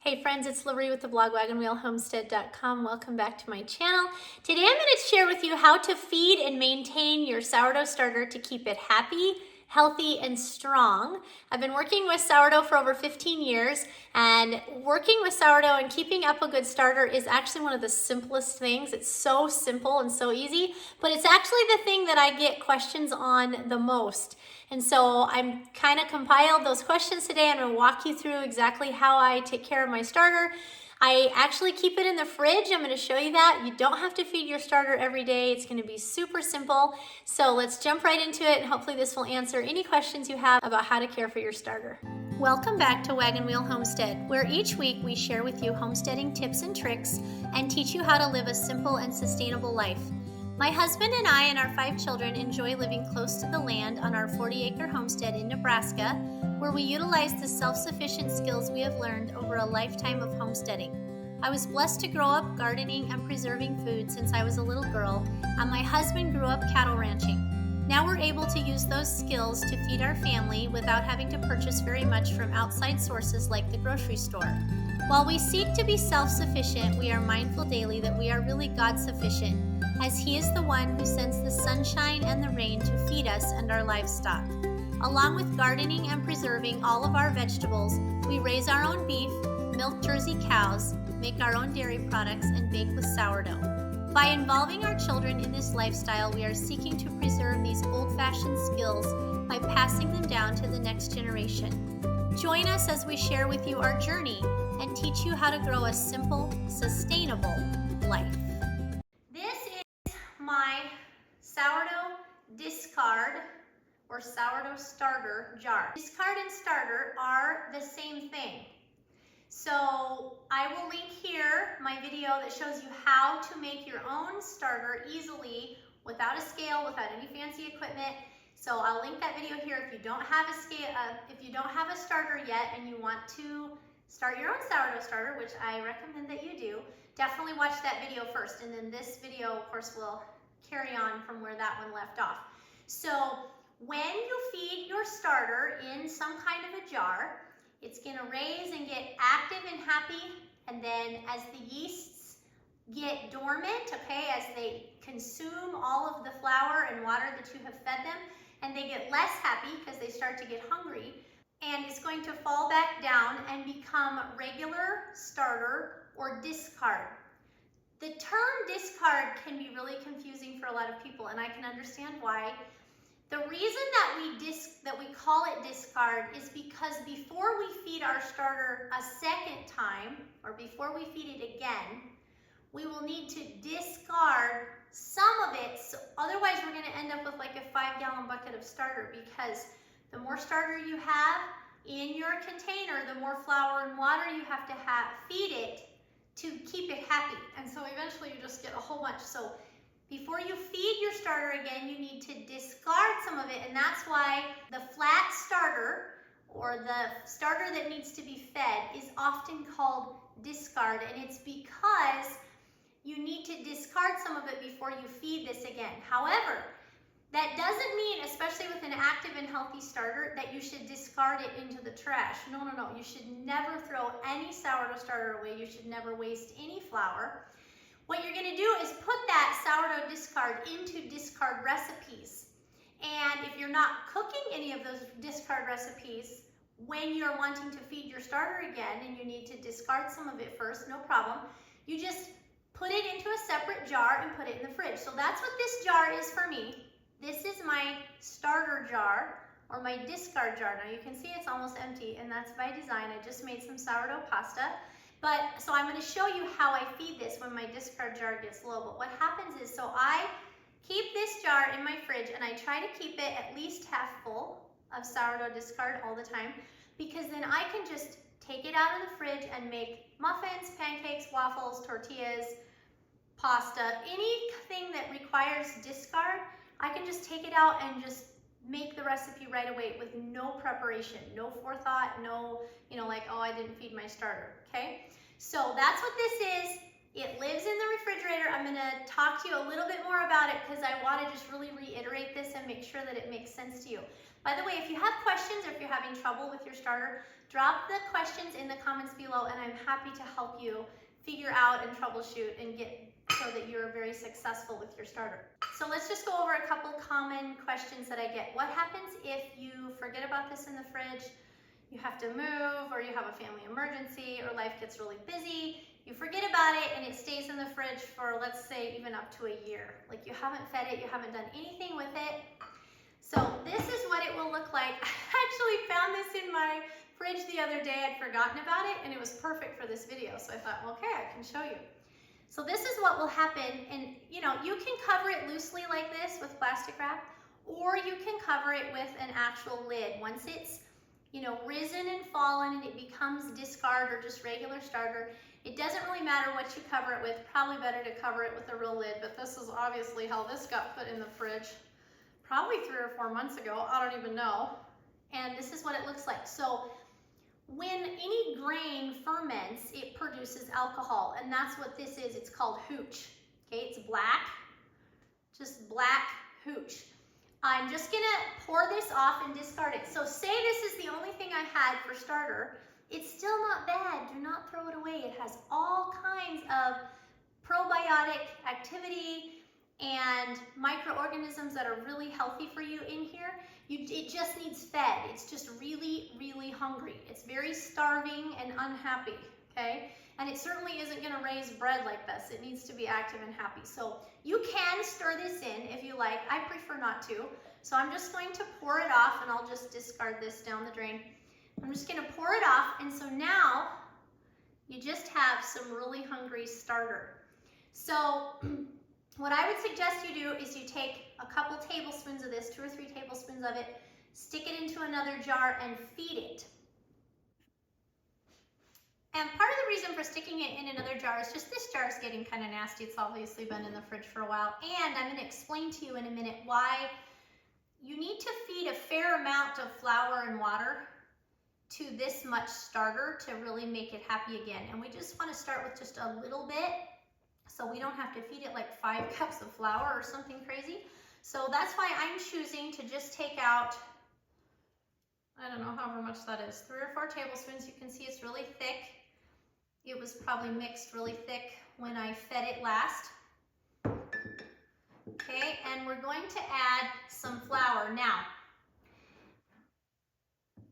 Hey friends, it's Loree with the blog wagonwheelhomestead.com. Welcome back to my channel. Today I'm going to share with you how to feed and maintain your sourdough starter to keep it happy, healthy, and strong. I've been working with sourdough for over 15 years, and working with sourdough and keeping up a good starter is actually one of the simplest things. It's so simple and so easy, but it's actually the thing that I get questions on the most. And so I'm kind of compiled those questions today. I'm going to walk you through exactly how I take care of my starter. I actually keep it in the fridge. I'm going to show you that. You don't have to feed your starter every day. It's going to be super simple. So let's jump right into it, and hopefully this will answer any questions you have about how to care for your starter. Welcome back to Wagon Wheel Homestead, where each week we share with you homesteading tips and tricks and teach you how to live a simple and sustainable life. My husband and I and our 5 children enjoy living close to the land on our 40-acre homestead in Nebraska, where we utilize the self-sufficient skills we have learned over a lifetime of homesteading. I was blessed to grow up gardening and preserving food since I was a little girl, and my husband grew up cattle ranching. Now we're able to use those skills to feed our family without having to purchase very much from outside sources like the grocery store. While we seek to be self-sufficient, we are mindful daily that we are really God-sufficient, as He is the one who sends the sunshine and the rain to feed us and our livestock. Along with gardening and preserving all of our vegetables, we raise our own beef, milk Jersey cows, make our own dairy products, and bake with sourdough. By involving our children in this lifestyle, we are seeking to preserve these old-fashioned skills by passing them down to the next generation. Join us as we share with you our journey and teach you how to grow a simple, sustainable life. This is my sourdough discard or sourdough starter jar. Discard and starter are the same thing. So I will link here my video that shows you how to make your own starter easily without a scale, without any fancy equipment. So I'll link that video here. If you don't have a scale, if you don't have a starter yet and you want to start your own sourdough starter, which I recommend that you do, definitely watch that video first. And then this video, of course, will carry on from where that one left off. So when you feed your starter in some kind of a jar, it's going to raise and get active and happy, and then as the yeasts get dormant, okay, as they consume all of the flour and water that you have fed them, and they get less happy because they start to get hungry, and it's going to fall back down and become regular starter or discard. The term discard can be really confusing for a lot of people, and I can understand why. The reason that we call it discard is because before we feed our starter a second time, or before we feed it again, we will need to discard some of it. So otherwise, we're going to end up with like a 5-gallon bucket of starter, because the more starter you have in your container, the more flour and water you have to feed it to keep it happy. And so eventually you just get a whole bunch. So before you feed your starter again, you need to discard some of it, and that's why the flat starter, or the starter that needs to be fed, is often called discard, and it's because you need to discard some of it before you feed this again. However, that doesn't mean, especially with an active and healthy starter, that you should discard it into the trash. No, no, no. You should never throw any sourdough starter away. You should never waste any flour. What you're going to do is put that sourdough discard into discard recipes. And if you're not cooking any of those discard recipes when you're wanting to feed your starter again and you need to discard some of it first, no problem. You just put it into a separate jar and put it in the fridge. So that's what this jar is for me. This is my starter jar, or my discard jar. Now you can see it's almost empty, and that's by design. I just made some sourdough pasta. But so I'm going to show you how I feed this when my discard jar gets low. But what happens is, so I keep this jar in my fridge, and I try to keep it at least half full of sourdough discard all the time, because then I can just take it out of the fridge and make muffins, pancakes, waffles, tortillas, pasta, anything that requires discard. I can just take it out and just make the recipe right away with no preparation, no forethought, no, like, oh, I didn't feed my starter, okay? So that's what this is. It lives in the refrigerator. I'm gonna talk to you a little bit more about it because I wanna just really reiterate this and make sure that it makes sense to you. By the way, if you have questions or if you're having trouble with your starter, drop the questions in the comments below and I'm happy to help you figure out and troubleshoot and get so that you're very successful with your starter. So let's just go over a couple common questions that I get. What happens if you forget about this in the fridge? You have to move, or you have a family emergency, or life gets really busy. You forget about it and it stays in the fridge for, let's say, even up to a year. Like you haven't fed it, you haven't done anything with it. So this is what it will look like. I actually found this in my fridge the other day. I'd forgotten about it and it was perfect for this video. So I thought, well, okay, I can show you. So this is what will happen. And you know, you can cover it loosely like this with plastic wrap, or you can cover it with an actual lid. Once it's, you know, risen and fallen and it becomes discard or just regular starter, it doesn't really matter what you cover it with. Probably better to cover it with a real lid, but this is obviously how this got put in the fridge probably 3 or 4 months ago. I don't even know. And this is what it looks like. So when any grain ferments, it produces alcohol, and that's what this is. It's called hooch. Okay, it's black, just black hooch. I'm just gonna pour this off and discard it. So say this is the only thing I had for starter. It's still not bad. Do not throw it away. It has all kinds of probiotic activity and microorganisms that are really healthy for you in here. It just needs fed. It's just really, really hungry. It's very starving and unhappy, okay? And it certainly isn't gonna raise bread like this. It needs to be active and happy. So you can stir this in if you like. I prefer not to. So I'm just going to pour it off and I'll just discard this down the drain. I'm just gonna pour it off, and so now you just have some really hungry starter. So what I would suggest you do is you take a couple tablespoons of this, 2 or 3 tablespoons of it, stick it into another jar and feed it. And part of the reason for sticking it in another jar is just this jar is getting kind of nasty. It's obviously been in the fridge for a while. And I'm going to explain to you in a minute why you need to feed a fair amount of flour and water to this much starter to really make it happy again. And we just want to start with just a little bit, so we don't have to feed it like 5 cups of flour or something crazy. So that's why I'm choosing to just take out, I don't know however much that is, 3 or 4 tablespoons. You can see it's really thick. It was probably mixed really thick when I fed it last. Okay, and we're going to add some flour. Now,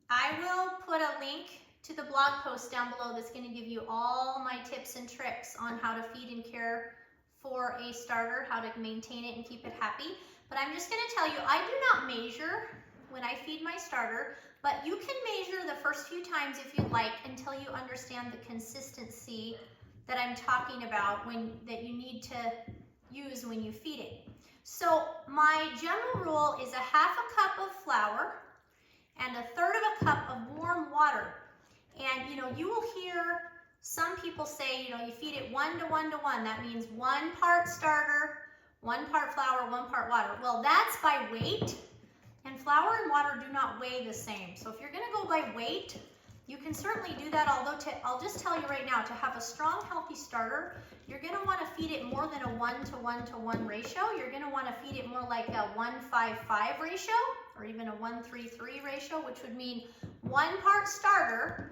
I will put a link to the blog post down below that's going to give you all my tips and tricks on how to feed and care for a starter, how to maintain it and keep it happy. But I'm just going to tell you, I do not measure when I feed my starter, but you can measure the first few times if you like until you understand the consistency that I'm talking about that you need to use when you feed it. So my general rule is 1/2 cup of flour and 1/3 of a cup of warm water. And you know, you will hear some people say, you know, you feed it 1 to 1 to 1. That means 1 part starter, 1 part flour, 1 part water. Well, that's by weight, and flour and water do not weigh the same. So if you're gonna go by weight, you can certainly do that, although I'll just tell you right now, to have a strong, healthy starter, you're gonna wanna feed it more than a 1 to 1 to 1 ratio. You're gonna wanna feed it more like a 1-5-5 ratio, or even a 1-3-3 ratio, which would mean 1 part starter,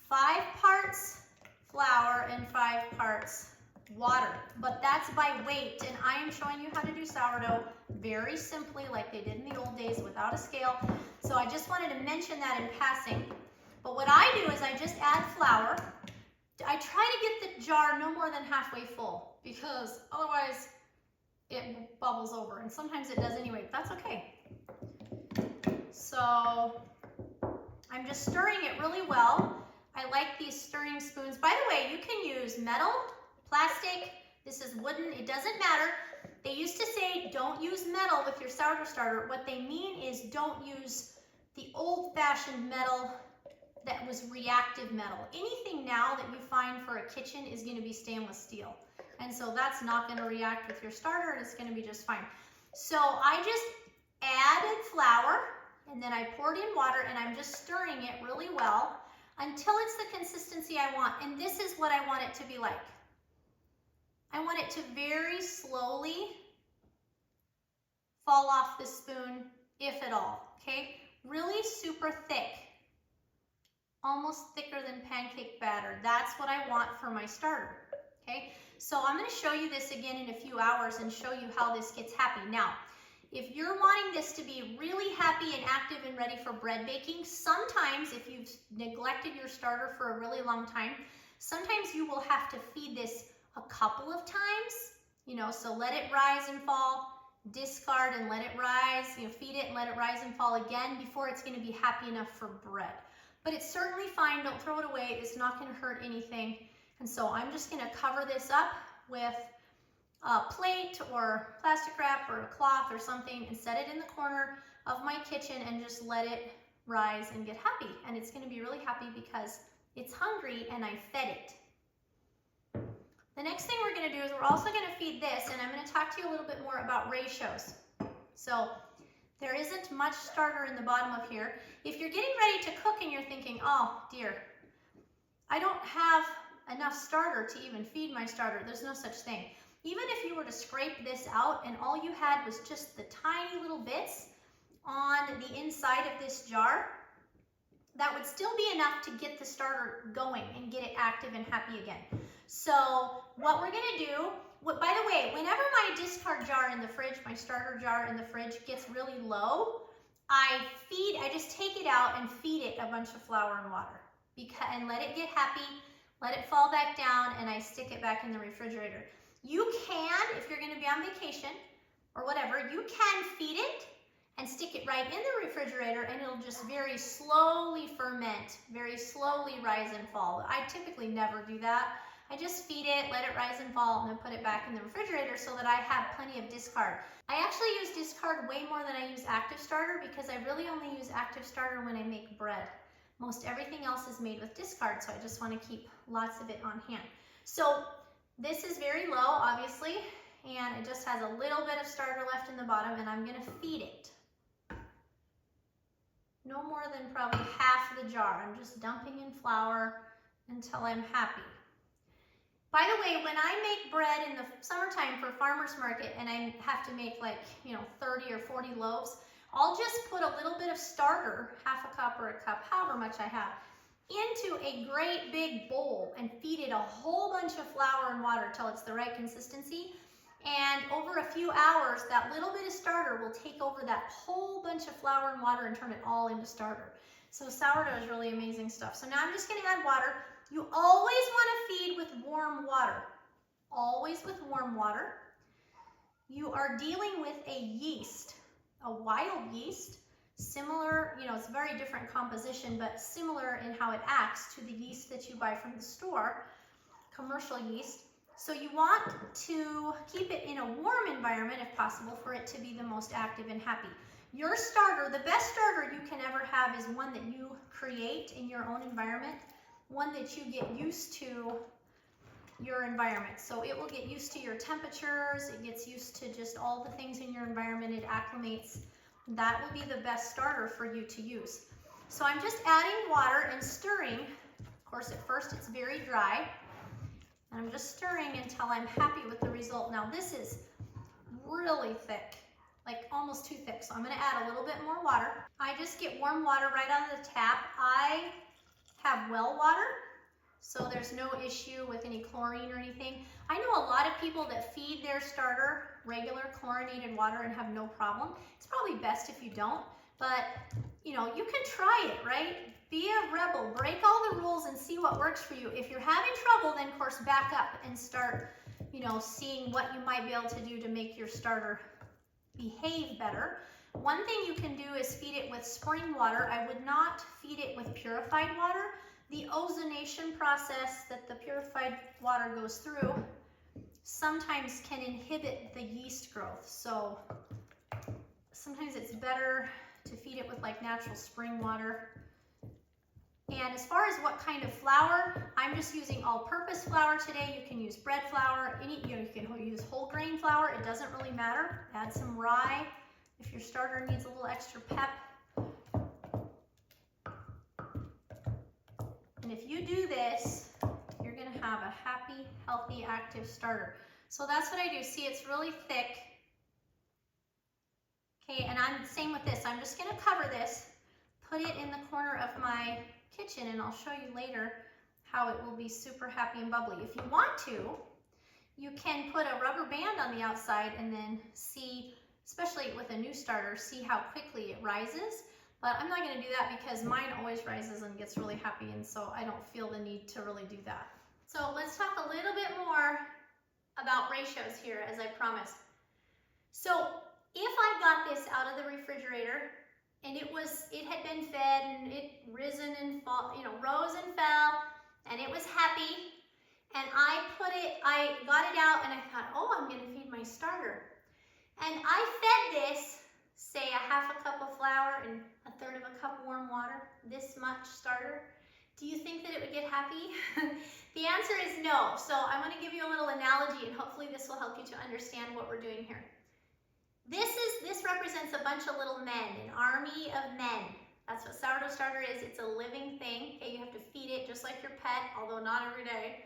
5 parts flour, and 5 parts water. But that's by weight, and I am showing you how to do sourdough very simply, like they did in the old days, without a scale. So I just wanted to mention that in passing. But what I do is I just add flour. I try to get the jar no more than halfway full, because otherwise it bubbles over, and sometimes it does anyway, but that's okay. So I'm just stirring it really well. I like these stirring spoons. By the way, you can use metal, plastic, this is wooden, it doesn't matter. They used to say don't use metal with your sourdough starter. What they mean is don't use the old-fashioned metal that was reactive metal. Anything now that you find for a kitchen is going to be stainless steel. And so that's not going to react with your starter, and it's going to be just fine. So I just added flour, and then I poured in water, and I'm just stirring it really well until it's the consistency I want. And this is what I want it to be like. I want it to very slowly fall off the spoon, if at all, okay? Really super thick, almost thicker than pancake batter. That's what I want for my starter, okay? So I'm gonna show you this again in a few hours and show you how this gets happy. Now, if you're wanting this to be really happy and active and ready for bread baking, sometimes if you've neglected your starter for a really long time, sometimes you will have to feed this a couple of times, you know, so let it rise and fall, discard and let it rise, you know, feed it and let it rise and fall again before it's gonna be happy enough for bread. But it's certainly fine, don't throw it away, it's not gonna hurt anything. And so I'm just gonna cover this up with a plate or plastic wrap or a cloth or something and set it in the corner of my kitchen and just let it rise and get happy. And it's gonna be really happy because it's hungry and I fed it. The next thing we're gonna do is we're also gonna feed this, and I'm gonna talk to you a little bit more about ratios. So there isn't much starter in the bottom of here. If you're getting ready to cook and you're thinking, oh dear, I don't have enough starter to even feed my starter, there's no such thing. Even if you were to scrape this out and all you had was just the tiny little bits on the inside of this jar, that would still be enough to get the starter going and get it active and happy again. So what we're gonna do, by the way, whenever my discard jar in the fridge, my starter jar in the fridge gets really low, I just take it out and feed it a bunch of flour and water and let it get happy, let it fall back down, and I stick it back in the refrigerator. You can, if you're gonna be on vacation or whatever, you can feed it and stick it right in the refrigerator and it'll just very slowly ferment, very slowly rise and fall. I typically never do that. I just feed it, let it rise and fall, and then put it back in the refrigerator so that I have plenty of discard. I actually use discard way more than I use active starter because I really only use active starter when I make bread. Most everything else is made with discard, so I just want to keep lots of it on hand. So this is very low, obviously, and it just has a little bit of starter left in the bottom, and I'm going to feed it. No more than probably half the jar. I'm just dumping in flour until I'm happy. By the way, when I make bread in the summertime for farmer's market and I have to make like, 30 or 40 loaves, I'll just put a little bit of starter, half a cup or a cup, however much I have, into a great big bowl and feed it a whole bunch of flour and water till it's the right consistency. And over a few hours, that little bit of starter will take over that whole bunch of flour and water and turn it all into starter. So sourdough is really amazing stuff. So now I'm just gonna add water. You always wanna feed with warm water. Always with warm water. You are dealing with a yeast, a wild yeast, similar, it's a very different composition, but similar in how it acts to the yeast that you buy from the store, commercial yeast. So you want to keep it in a warm environment if possible for it to be the most active and happy. Your starter, the best starter you can ever have is one that you create in your own environment, one that you get used to your environment. So it will get used to your temperatures, it gets used to just all the things in your environment, it acclimates. That will be the best starter for you to use. So I'm just adding water and stirring. Of course, at first it's very dry. And I'm just stirring until I'm happy with the result. Now this is really thick, like almost too thick. So I'm gonna add a little bit more water. I just get warm water right out of the tap. I have well water, so there's no issue with any chlorine or anything. I know a lot of people that feed their starter regular chlorinated water and have no problem. It's probably best if you don't, but you can try it, right? Be a rebel, break all the rules and see what works for you. If you're having trouble, then of course back up and start, seeing what you might be able to do to make your starter behave better. One thing you can do is feed it with spring water. I would not feed it with purified water. The ozonation process that the purified water goes through sometimes can inhibit the yeast growth. So sometimes it's better to feed it with like natural spring water. And as far as what kind of flour, I'm just using all-purpose flour today. You can use bread flour, you can use whole grain flour. It doesn't really matter. Add some rye if your starter needs a little extra pep. And if you do this, you're gonna have a happy, healthy, active starter. So that's what I do. See, it's really thick. Okay, and I'm same with this. I'm just gonna cover this, put it in the corner of my kitchen, and I'll show you later how it will be super happy and bubbly. If you want to, you can put a rubber band on the outside and then see, especially with a new starter, see how quickly it rises. But I'm not gonna do that because mine always rises and gets really happy, and so I don't feel the need to really do that. So let's talk a little bit more about ratios here, as I promised. So if I got this out of the refrigerator and it had been fed and it risen and rose and fell, and it was happy, and I got it out and I thought, oh, I'm gonna feed my starter. And I fed this, say a half a cup of flour and a third of a cup warm water, this much starter. Do you think that it would get happy? The answer is no. So I'm gonna give you a little analogy, and hopefully this will help you to understand what we're doing here. This represents a bunch of little men, an army of men. That's what sourdough starter is. It's a living thing. Okay, you have to feed it just like your pet, although not every day.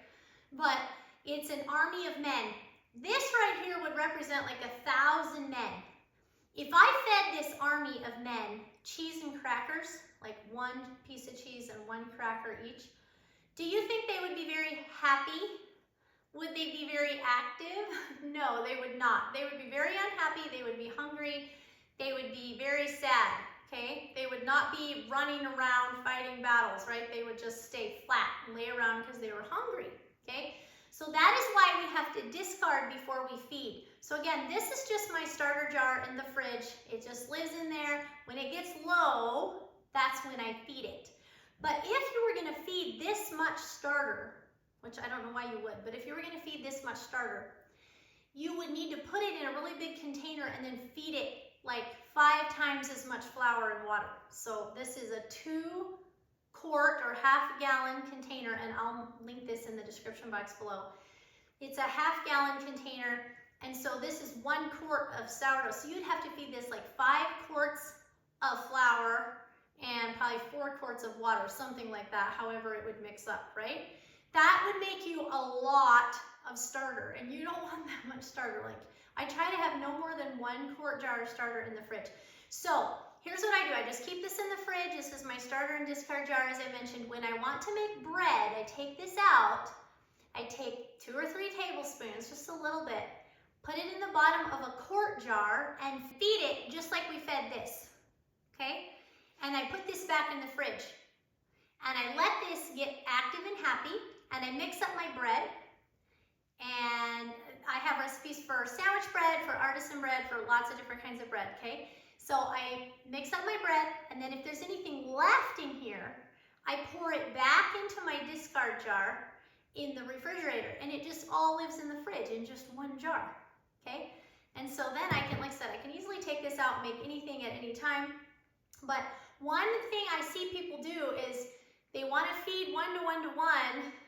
But it's an army of men. This right here would represent like 1,000 men. If I fed this army of men cheese and crackers, like one piece of cheese and one cracker each, do you think they would be very happy? Would they be very active? No, they would not. They would be very unhappy. They would be hungry. They would be very sad, okay? They would not be running around fighting battles, right? They would just stay flat and lay around because they were hungry, okay? So that is why we have to discard before we feed. So again, this is just my starter jar in the fridge. It just lives in there. When it gets low, that's when I feed it. But if you were gonna feed this much starter, which I don't know why you would, but if you were gonna feed this much starter, you would need to put it in a really big container and then feed it like 5 times as much flour and water. So this is a 2-quart or half-gallon container, and I'll link this in the description box below. It's a half-gallon container, and so this is 1 quart of sourdough. So you'd have to feed this like 5 quarts of flour and probably 4 quarts of water, something like that, however it would mix up, right? That would make you a lot of starter, and you don't want that much starter. Like, I try to have no more than 1 quart jar of starter in the fridge. So here's what I do. I just keep this in the fridge. This is my starter and discard jar, as I mentioned. When I want to make bread, I take this out. I take 2 or 3 tablespoons, just a little bit, put it in the bottom of a quart jar and feed it just like we fed this, okay? And I put this back in the fridge. And I let this get active and happy, and I mix up my bread. And I have recipes for sandwich bread, for artisan bread, for lots of different kinds of bread, okay? So I mix up my bread, and then if there's anything left in here, I pour it back into my discard jar in the refrigerator, and it just all lives in the fridge in just 1 jar, okay? And so then I can, like I said, I can easily take this out and make anything at any time. But one thing I see people do is they want to feed 1 to 1 to 1,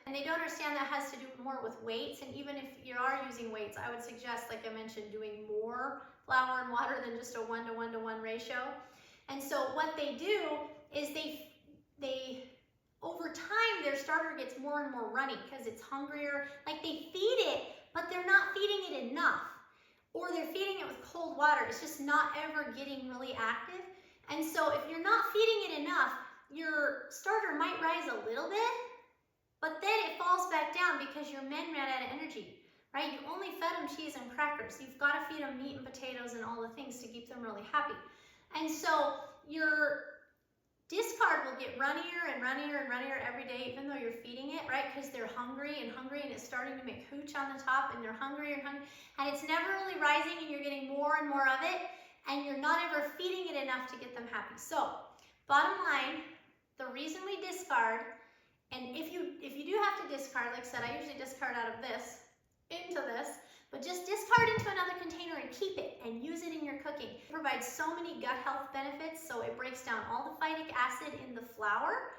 and they don't understand that has to do more with weights. And even if you are using weights, I would suggest, like I mentioned, doing more flour and water than just a 1 to 1 to 1 ratio. And so what they do is they over time, their starter gets more and more runny because it's hungrier. Like, they feed it, but they're not feeding it enough. Or they're feeding it with cold water. It's just not ever getting really active. And so if you're not feeding it enough, your starter might rise a little bit, but then it falls back down because your men ran out of energy, right? You only fed them cheese and crackers. You've got to feed them meat and potatoes and all the things to keep them really happy. And so your discard will get runnier and runnier and runnier every day, even though you're feeding it, right? Because they're hungry, and it's starting to make hooch on the top, and they're hungry and hungry, and it's never really rising, and you're getting more and more of it, and you're not ever feeding it enough to get them happy. So bottom line, the reason we discard, and if you do have to discard, like I said, I usually discard out of this into this, but just discard into another container and keep it and use it in your cooking. It provides so many gut health benefits. So it breaks down all the phytic acid in the flour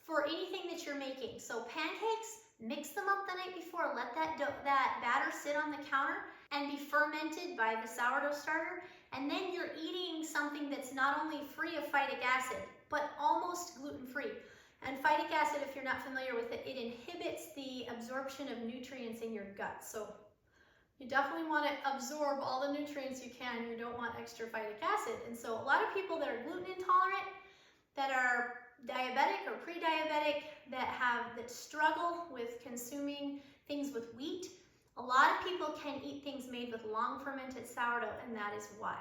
for anything that you're making. So pancakes, mix them up the night before, let that batter sit on the counter and be fermented by the sourdough starter, and then you're eating something that's not only free of phytic acid, but almost gluten-free. And phytic acid, if you're not familiar with it, it inhibits the absorption of nutrients in your gut. So You definitely want to absorb all the nutrients you can. You don't want extra phytic acid. And so a lot of people that are gluten intolerant, that are diabetic or pre-diabetic, that struggle with consuming things with wheat, a lot of people can eat things made with long fermented sourdough, and that is why.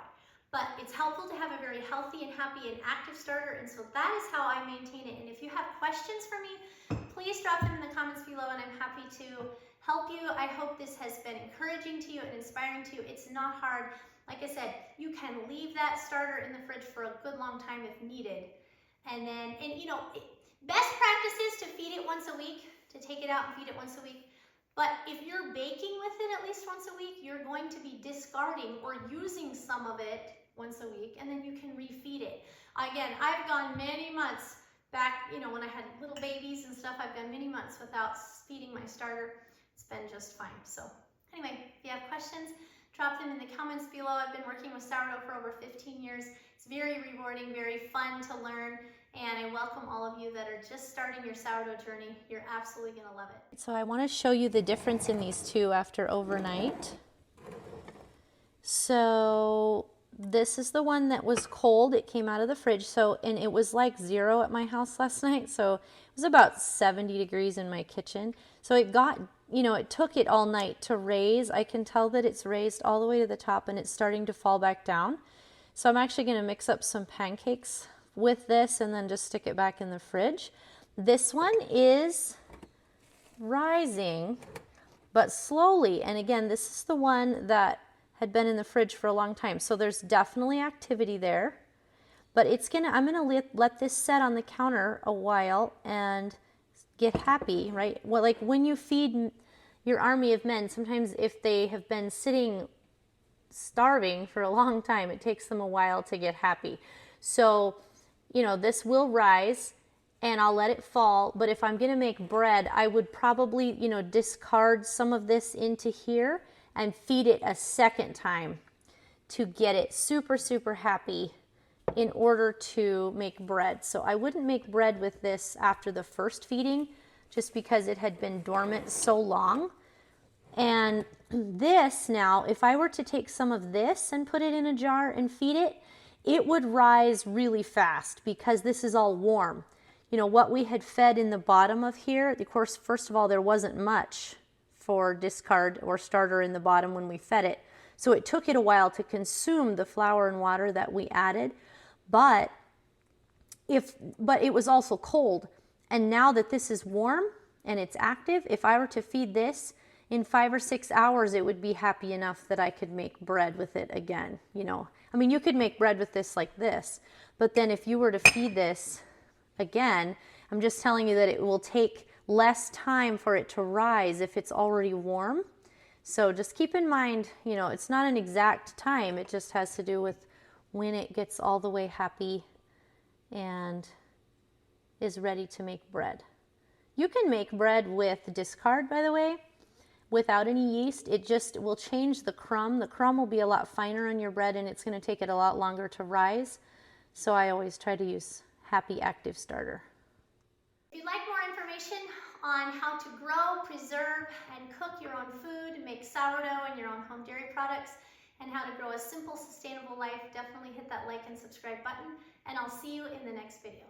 But it's helpful to have a very healthy and happy and active starter, and so that is how I maintain it. And if you have questions for me, please drop them in the comments below, and I'm happy to help you. I hope this has been encouraging to you and inspiring to you. It's not hard. Like I said, you can leave that starter in the fridge for a good long time if needed. And then, best practice is to feed it once a week, to take it out and feed it once a week. But if you're baking with it at least once a week, you're going to be discarding or using some of it once a week, and then you can refeed it. Again, I've gone many months back, when I had little babies and stuff, I've gone many months without feeding my starter. It's been just fine. So anyway, if you have questions, drop them in the comments below. I've been working with sourdough for over 15 years. It's very rewarding, very fun to learn, and I welcome all of you that are just starting your sourdough journey. You're absolutely gonna love it. So I wanna show you the difference in these two after overnight. So this is the one that was cold. It came out of the fridge, and it was like 0 at my house last night, so it was about 70 degrees in my kitchen. So it got, it took it all night to raise. I can tell that it's raised all the way to the top, and it's starting to fall back down. So I'm actually going to mix up some pancakes with this and then just stick it back in the fridge. This one is rising, but slowly. And again, this is the one that had been in the fridge for a long time. So there's definitely activity there, but I'm gonna let this set on the counter a while and get happy, right? Well, like when you feed your army of men, sometimes if they have been sitting starving for a long time, it takes them a while to get happy. So, this will rise and I'll let it fall. But if I'm gonna make bread, I would probably, discard some of this into here and feed it a second time to get it super, super happy in order to make bread. So I wouldn't make bread with this after the first feeding just because it had been dormant so long. And this now, if I were to take some of this and put it in a jar and feed it, it would rise really fast because this is all warm. What we had fed in the bottom of here, of course, first of all, there wasn't much for discard or starter in the bottom when we fed it. So it took it a while to consume the flour and water that we added, but it was also cold. And now that this is warm and it's active, if I were to feed this in 5 or 6 hours, it would be happy enough that I could make bread with it again. You could make bread with this like this, but then if you were to feed this again, I'm just telling you that it will take less time for it to rise if it's already warm. So just keep in mind, it's not an exact time. It just has to do with when it gets all the way happy and is ready to make bread. You can make bread with discard, by the way, without any yeast. It just will change the crumb. The crumb will be a lot finer on your bread and it's going to take it a lot longer to rise. So I always try to use Happy Active Starter. If you'd like more information on how to grow, preserve, and cook your own food, make sourdough and your own home dairy products, and how to grow a simple, sustainable life, definitely hit that like and subscribe button, and I'll see you in the next video.